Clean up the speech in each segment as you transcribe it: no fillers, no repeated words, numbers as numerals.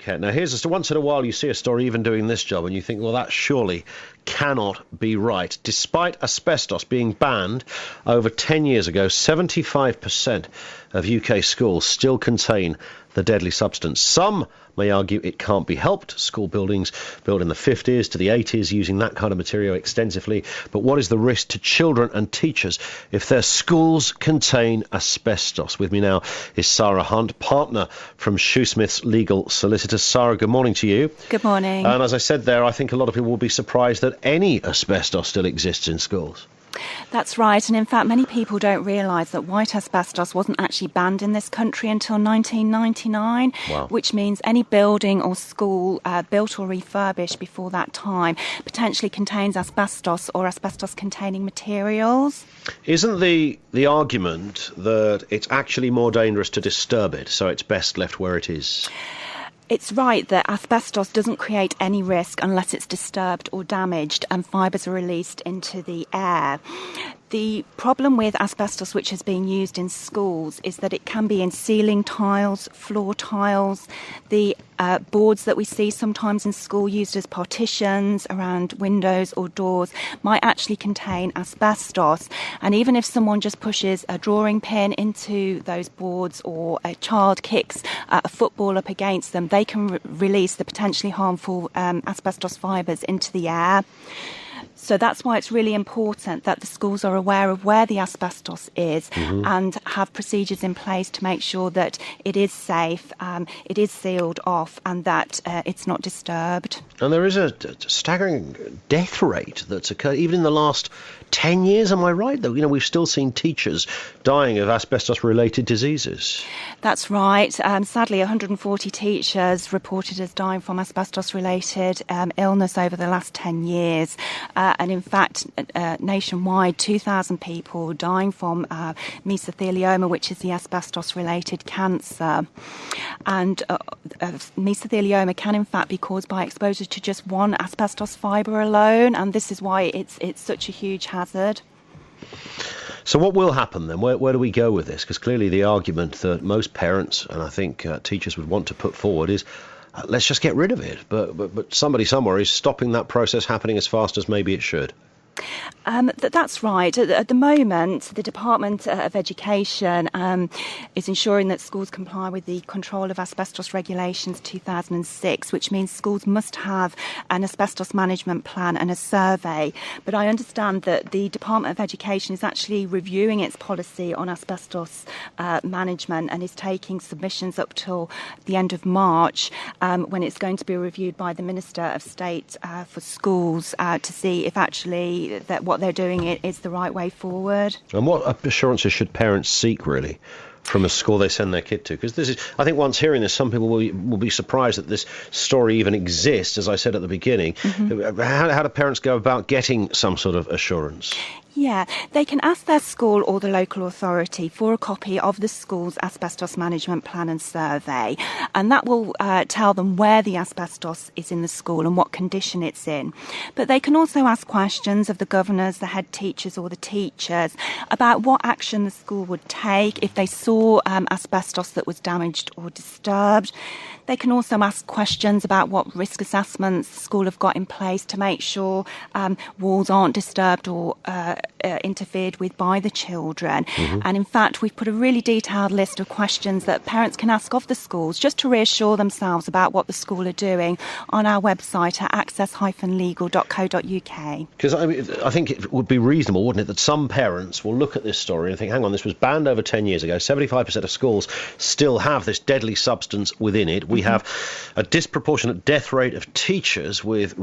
Kent. Now, once in a while you see a story even doing this job and you think, well, that surely cannot be right. Despite asbestos being banned over 10 years ago, 75% of UK schools still contain the deadly substance. Some may argue it can't be helped. School buildings built in the 50s to the 80s using that kind of material extensively. But what is the risk to children and teachers if their schools contain asbestos? With me now is Sarah Hunt, partner from Shoesmith's Legal Solicitors. Sarah, good morning to you. Good morning. And as I said there, I think a lot of people will be surprised that any asbestos still exists in schools. That's right, and in fact many people don't realise that white asbestos wasn't actually banned in this country until 1999, Wow. Which means any building or school built or refurbished before that time potentially contains asbestos or asbestos-containing materials. Isn't the argument that it's actually more dangerous to disturb it, so it's best left where it is? It's right that asbestos doesn't create any risk unless it's disturbed or damaged and fibres are released into the air. The problem with asbestos which is being used in schools is that it can be in ceiling tiles, floor tiles, the boards that we see sometimes in school used as partitions around windows or doors might actually contain asbestos. And even if someone just pushes a drawing pin into those boards or a child kicks a football up against them, they can release the potentially harmful asbestos fibres into the air. So that's why it's really important that the schools are aware of where the asbestos is and have procedures in place to make sure that it is safe, it is sealed off and that it's not disturbed. And there is a staggering death rate that's occurred even in the last 10 years, am I right? Though, we've still seen teachers dying of asbestos-related diseases. That's right. Sadly, 140 teachers reported as dying from asbestos-related illness over the last 10 years. And in fact, nationwide, 2,000 people dying from mesothelioma, which is the asbestos-related cancer. And mesothelioma can in fact be caused by exposure to just one asbestos fibre alone. And this is why it's such a huge hazard. So what will happen then? Where do we go with this? Because clearly the argument that most parents, and I think teachers would want to put forward is, let's just get rid of it. But somebody somewhere is stopping that process happening as fast as maybe it should. That's right. At the moment, the Department of Education is ensuring that schools comply with the Control of Asbestos Regulations 2006, which means schools must have an asbestos management plan and a survey. But I understand that the Department of Education is actually reviewing its policy on asbestos management and is taking submissions up till the end of March when it's going to be reviewed by the Minister of State for Schools to see if actually that what they're doing is the right way forward. And what assurances should parents seek, really, from a school they send their kid to? Because this is, I think once hearing this, some people will be surprised that this story even exists, as I said at the beginning. How do parents go about getting some sort of assurance? Yeah, they can ask their school or the local authority for a copy of the school's asbestos management plan and survey, and that will tell them where the asbestos is in the school and what condition it's in. But they can also ask questions of the governors, the head teachers or the teachers about what action the school would take if they saw asbestos that was damaged or disturbed. They can also ask questions about what risk assessments the school have got in place to make sure walls aren't disturbed or interfered with by the children. And in fact, we've put a really detailed list of questions that parents can ask of the schools just to reassure themselves about what the school are doing on our website at access-legal.co.uk. Because I think it would be reasonable, wouldn't it, that some parents will look at this story and think, hang on, this was banned over 10 years ago. 75% of schools still have this deadly substance within it. We have a disproportionate death rate of teachers with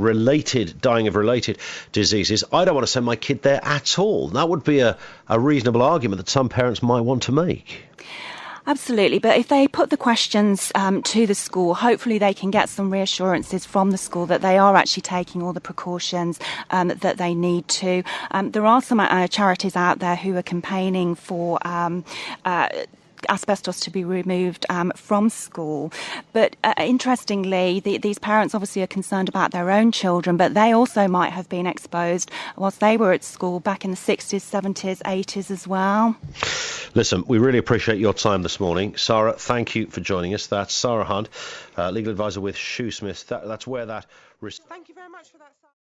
dying of related diseases. I don't want to send my kid there at all. That would be a reasonable argument that some parents might want to make. Absolutely, but if they put the questions to the school, hopefully they can get some reassurances from the school that they are actually taking all the precautions that they need to. There are some charities out there who are campaigning for asbestos to be removed from school. But interestingly, these parents obviously are concerned about their own children, but they also might have been exposed whilst they were at school back in the 60s, 70s, 80s as well. Listen, we really appreciate your time this morning. Sarah, thank you for joining us. That's Sarah Hunt, legal advisor with Shoosmiths. That's where that... Thank you very much for that, Sarah.